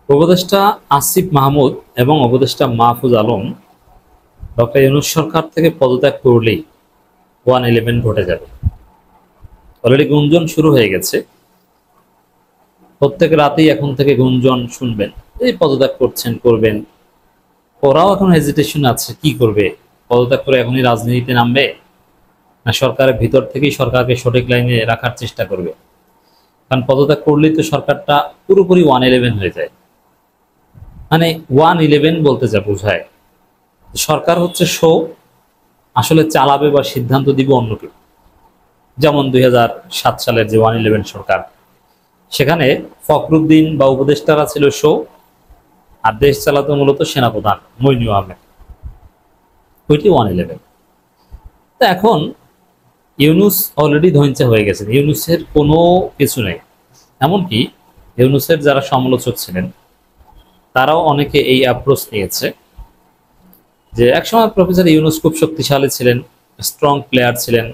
উপদেষ্টা আসিফ মাহমুদ এবং উপদেষ্টা মাহফুজ আলম ডক্টর ইউনূস সরকার থেকে পদত্যাগ করলেই 111 ঘটে যাবে। অলরেডি গুঞ্জন শুরু হয়ে গেছে। প্রত্যেক রাতেই এখন থেকে গুঞ্জন শুনবেন, এই পদত্যাগ করবেন। ওরাও এখন হেজিটেশন আছে, কি করবে? পদত্যাগ করে এখনই রাজনীতিতে নামবে, না সরকারের ভিতর থেকেই সরকারকে সঠিক লাইনে রাখার চেষ্টা করবে? কারণ পদত্যাগ করলেই তো সরকারটা পুরোপুরি 111 হয়ে যায়। মানে 111 বলতে যা বোঝায়, সরকার হচ্ছে শো, আসলে চালাবে বা সিদ্ধান্ত দিবে অন্য কেউ। যেমন 2007 সালের যে 111 সরকার, সেখানে ফখরুদ্দিন বা উপদেষ্টারা ছিল শো, আর দেশ চালাতো মূলত সেনাপ্রধান মইনুল আহমেদ। ওইটি 111। তো এখন ইউনূস অলরেডি ধৈর্য হয়ে গেছেন, ইউনূসের কোনো কিছু নেই। এমনকি ইউনূসের যারা সমালোচক ছিলেন তারাও অনেকে এই অ্যাপ্রোচ নিয়েছে যে একসময় প্রফেসর ইউনূস খুব শক্তিশালী ছিলেন, স্ট্রং প্লেয়ার ছিলেন,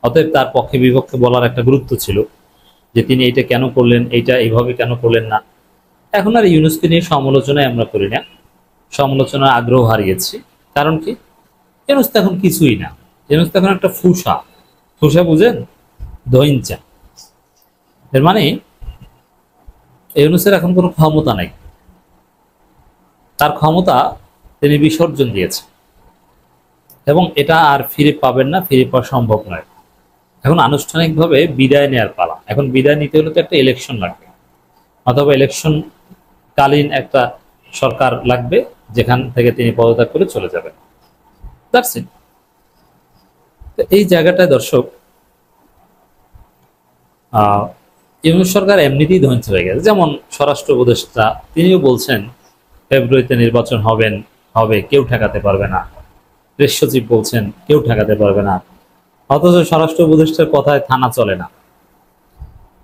অতএব তার পক্ষে বিপক্ষে বলার একটা গুরুত্ব ছিল যে তিনি এইটা কেন করলেন, এইটা এইভাবে কেন করলেন না। এখন আর ইউনূসকে নিয়ে সমালোচনায় আমরা করি না, সমালোচনার আগ্রহ হারিয়েছি। কারণ কি, ইউনূস তো এখন কিছুই না, ইউনূস তো এখন একটা ফুসা বুঝেন, দইঞ্চা। এর মানে ইউনূসের এখন কোনো ক্ষমতা নাই, তার ক্ষমতা তিনি বিসর্জন দিয়েছে এবং এটা আর ফিরে পাবেন না, ফিরে পাওয়া সম্ভব নয়। এখন আনুষ্ঠানিকভাবে বিদায় নেওয়ার পালা। এখন বিদায় নিতে হলে তো একটা ইলেকশন লাগবে, অথবা ইলেকশন কালীন একটা সরকার লাগবে যেখান থেকে তিনি পদত্যাগ করে চলে যাবেন। That's it. তো এই জায়গাটায় দর্শক, ইউনূস সরকার এমনিতেই ধ্বংস হয়ে গেছে। যেমন স্বরাষ্ট্র উপদেষ্টা তিনিও বলছেন ফেব্রুয়ারিতে নির্বাচন হবে, কেউ ঠেকাতে পারবে না। প্রেস সচিব বলছেন কেউ ঠেকাতে পারবে না, অথচ স্বরাষ্ট্র উপদেষ্টার কথায় থানা চলে না।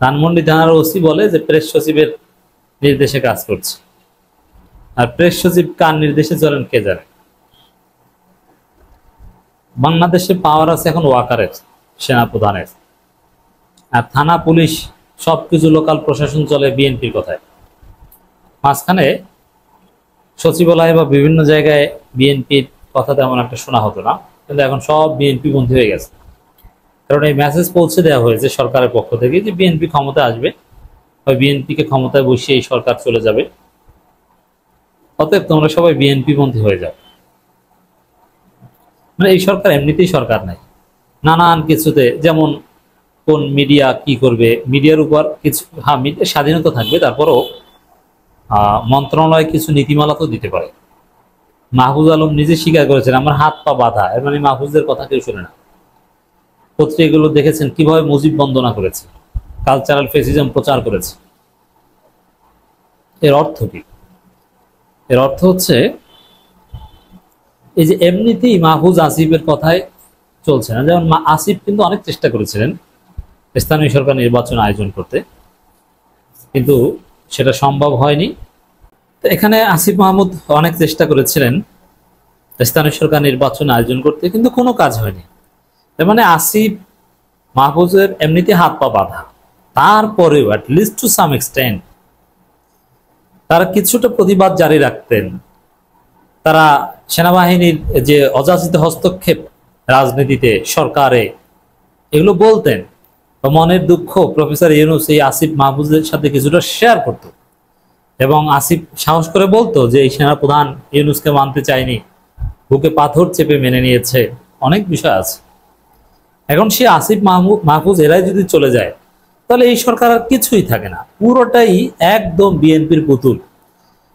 ধানমন্ডি থানার ওসি বলে যে প্রেস সচিবের নির্দেশে কাজ করছে, আর প্রেস সচিব কার নির্দেশে চলেন কে জানে। বাংলাদেশে পাওয়ার আছে এখন ওয়াকারের, সেনাপ্রধানের, আর থানা পুলিশ সবকিছু লোকাল প্রশাসন চলে বিএনপির কথায়। মাঝখানে সচিবালয় বা বিভিন্ন জায়গায় বিএনপির কথা তেমন একটা শোনা হতো না, কিন্তু এখন সব বিএনপি বন্ধী হয়ে গেছে। কারণ এই মেসেজ পৌঁছে দেওয়া হয়েছে সরকারের পক্ষ থেকে যে বিএনপি ক্ষমতায় আসবে, বা বিএনপিকে ক্ষমতায় বসিয়ে এই সরকার চলে যাবে, অতএব তোমরা সবাই বিএনপি পন্থী হয়ে যাও। মানে এই সরকার এমনিতেই সরকার নাই, নানান কিছুতে, যেমন কোন মিডিয়া কি করবে, মিডিয়ার উপর কিছু, হ্যাঁ মিডিয়ার স্বাধীনতা থাকবে, তারপরও মন্ত্রণালয় কিছু নীতিমালা তো দিতে পারে। মাহফুজ আলম নিজে স্বীকার করেছেন আমার হাত পা বাঁধা, এর মানে মাহফুজদের কথা কেউ শোনে না। পত্রিকাগুলো দেখেছেন কিভাবে মুজিব বন্দনা করেছে, কালচারাল ফেসিজম প্রচার করেছে। এর অর্থ কি? এর অর্থ হচ্ছে এই যে এমনিতেই মাহফুজ আসিফের কথায় চলছে না। যেমন আসিফ কিন্তু অনেক চেষ্টা করেছিলেন স্থানীয় সরকার নির্বাচন আয়োজন করতে, কিন্তু সেটা সম্ভব হয়নি। তো এখানে আসিফ মাহমুদ অনেক চেষ্টা করেছিলেন স্থানীয় সরকার নির্বাচন আয়োজন করতে, কিন্তু কোনো কাজ হয়নি। তার মানে আসিফ মাহফুজের এমনিতে হাত পা বাঁধা, তারপরেও অ্যাটলিস্ট টু সাম এক্সটেন্ট তারা কিছুটা প্রতিবাদ জারি রাখতেন। তারা সেনাবাহিনীর যে অযাচিত হস্তক্ষেপ রাজনীতিতে, সরকারে, এগুলো বলতেন, বা মনের দুঃখ প্রফেসর ইউনূস এই আসিফ মাহফুজের সাথে কিছুটা শেয়ার করত, এবং আসিফ সাহস করে বলতো যে এই সেনাপ্রধান ইউনূসকে মানতে চায়নি, বুকে পাথর চেপে মেনে নিয়েছে, অনেক বিষয় আছে। এখন সে আসিফ মাহফুজ এরাই যদি চলে যায়, তাহলে এই সরকার আর কিছুই থাকে না, পুরোটাই একদম বিএনপির পুতুল।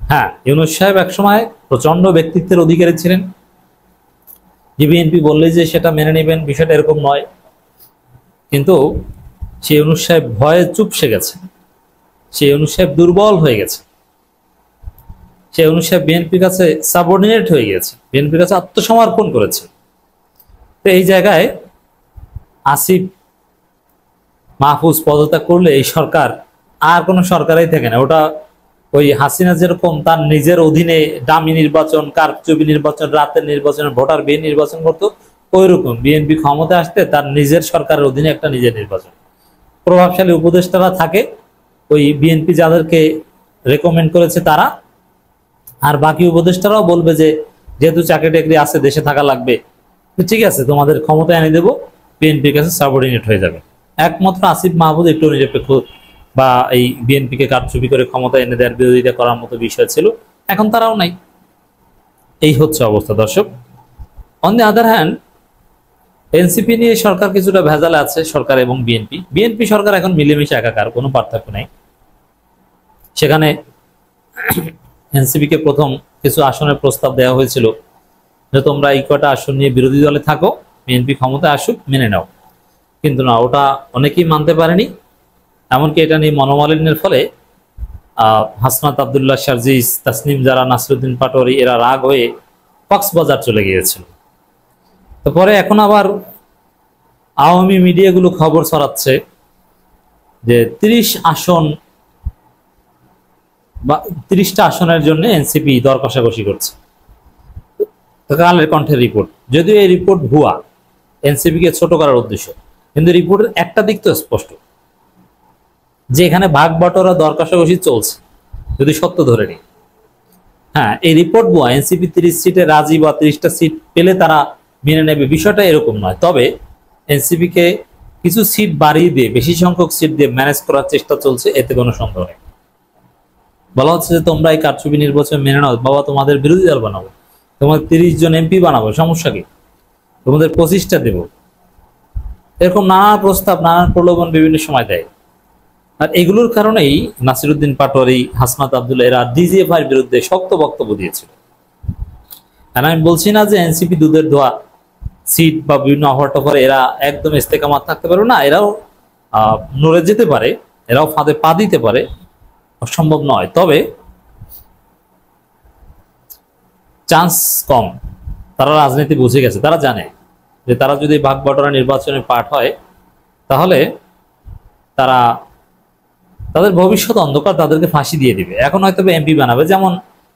হ্যাঁ, ইউনূস সাহেব একসময় প্রচন্ড ব্যক্তিত্বের অধিকারী ছিলেন, যে বিএনপি বললে যে সেটা মেনে নেবেন, বিষয়টা এরকম নয়। কিন্তু সে ইউনূস সাহেব ভয়ে চুপসে গেছে, সে ইউনূস সাহেব দুর্বল হয়ে গেছে, সে ইউনূস সাহেব বিএনপির কাছে সাবঅর্ডিনেট হয়ে গেছে, বিএনপির কাছে আত্মসমর্পণ করেছে। তো এই জায়গায় আসিফ মাহফুজ পদত্যাগ করলে এই সরকার আর কোনো সরকারই থাকে না। ওটা ওই হাসিনা যেরকম তার নিজের অধীনে ডামি নির্বাচন, কারচুপি নির্বাচন, রাতের নির্বাচন, ভোটার বিহীন নির্বাচন করতো, ওই রকম বিএনপি ক্ষমতায় আসতে তার নিজের সরকারের অধীনে একটা নিজের নির্বাচন। প্রভাবশালী উপদেষ্টারা থাকে, ওই বিএনপি যাদেরকে রেকমেন্ড করেছে তারা, আর বাকি উপদেষ্টারাও বলবে যে যেহেতু চাকরি টাকরি আছে, দেশে থাকা লাগবে, তো ঠিক আছে তোমাদের ক্ষমতায় এনে দেবো, বিএনপির কাছে সাবঅর্ডিনেট হয়ে যাবে। একমাত্র আসিফ মাহমুদ একটু নিরপেক্ষ বা এই বিএনপিকে কারচুপি করে ক্ষমতা এনে দেওয়ার বিরোধিতা করার মতো বিষয় ছিল, এখন তারাও নাই। এই হচ্ছে অবস্থা দর্শক। On the other hand, NCP নিয়ে সরকার কিছুটা ভেজালে আছে, সরকার এবং বিএনপি সরকার এখন মিলেমিশে একাকার, কোনো পার্থক্য নেই। সেখানে এনসিপিকে প্রথম কিছু আসনের প্রস্তাব দেওয়া হয়েছিল যে তোমরা এই কটা আসন নিয়ে বিরোধী দলে থাকো, বিএনপি ক্ষমতায় আসুক, মেনে নাও। কিন্তু না, ওটা অনেকেই মানতে পারেনি। এমনকি এটা নিয়ে মনোমালিন্যের ফলে হাসনাত আবদুল্লাহ, শারজিস, তাসনিম জারা, নাসিরুদ্দিন পাটোয়ারি এরা রাগ হয়ে কক্সবাজার চলে গিয়েছিল। তো পরে এখন আবার আওয়ামী মিডিয়াগুলো খবর ছড়াচ্ছে যে 30 আসন বা 30টা আসনের জন্য এনসিপি দর কষাকষি করছে। কালের কণ্ঠের রিপোর্ট, যদিও এই রিপোর্ট ভুয়া, এনসিপিকে ছোট করার উদ্দেশ্য, কিন্তু রিপোর্টের একটা দিক তো স্পষ্ট যে এখানে ভাগ বটরা দর কষাকষি চলছে, যদি সত্য ধরে নিই। হ্যাঁ, এই রিপোর্ট ভুয়া। এনসিপি 30 সিটে রাজি বা 30টা সিট পেলে তারা মেনে নেবে, বিষয়টা এরকম নয়। তবে এনসিপিকে কিছু সিট বাড়িয়ে দিয়ে, বেশি সংখ্যক সিট দিয়ে ম্যানেজ করার চেষ্টা চলছে, এতে কোনো সন্দেহ নেই। বলা হচ্ছে যে তোমরা এই কারচুপি নির্বাচন মেনে নাও বাবা, তোমাদের বিরোধী দল বানাবো, তোমাদের 30 জন এমপি বানাবো, সমস্যা কি, তোমাদের 25টা দেব, এরকম নানা প্রস্তাব, নানান প্রলোভন বিভিন্ন সময় দেয়। আর এগুলোর কারণেই নাসিরুদ্দিন পাটোয়ারি, হাসনাত আবদুল্লাহ এরা ডিজিএফআই এর বিরুদ্ধে শক্ত বক্তব্য দিয়েছিল। আর আমি বলছি না যে এনসিপি দুধের ধোয়া, সিট বা বিভিন্ন অফার টফারে এরা একদম ইস্তেকামাত থাকতে পারবে না, এরাও নড়ে যেতে পারে, এরাও ফাঁদে পা দিতে পারে, অসম্ভব নয়। তবে চান্স কম। তারা রাজনীতি বুঝে গেছে, তারা জানে যে তারা যদি ভাগ বটরা নির্বাচনে পাঠ হয় তাহলে তারা তাদের ভবিষ্যৎ অন্ধকার, তাদেরকে ফাঁসি দিয়ে দিবে। এখন হয়তো এমপি বানাবে, যেমন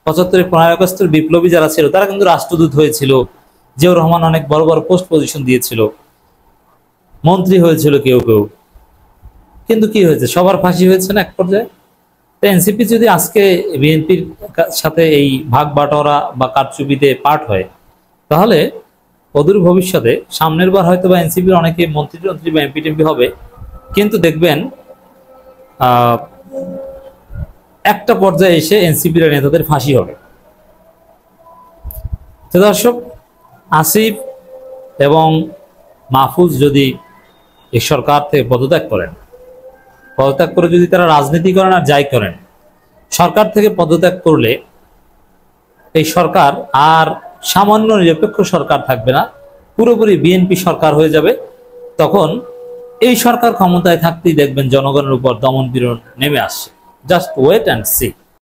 75 15 আগস্টের বিপ্লবী যারা ছিল তারা কিন্তু রাষ্ট্রদূত হয়েছিল, জিয়াউর রহমান অনেক বড় বড় পোস্ট পজিশন দিয়েছিল, মন্ত্রী হয়েছিল কেউ কেউ, কিন্তু কি হয়েছে, সবার ফাঁসি হয়েছে না এক পর্যায়ে। এনসিপি যদি আজকে বিএনপির সাথে এই ভাগ বাটোয়ারা বা কারচুপিতে পাঠ হয়, তাহলে অদূর ভবিষ্যতে সামনের বার হয়তো বা এনসিপির অনেকে মন্ত্রী বা এমপি টেমপি হবে, কিন্তু দেখবেন একটা পর্যায়ে এসে এনসিপির নেতাদের ফাঁসি হবে। তো দর্শক, আসিফ এবং মাহফুজ যদি এই সরকার থেকে পদত্যাগ করেন, পদত্যাগ করে যদি তারা রাজনীতি করেন আর যাই করেন, সরকার থেকে পদত্যাগ করলে এই সরকার আর সামান্য নিরপেক্ষ সরকার থাকবে না, পুরোপুরি বিএনপি সরকার হয়ে যাবে। তখন এই সরকার ক্ষমতায় থাকতেই দেখবেন জনগণের উপর দমন পীড়ন নেমে আসছে। Just wait and C.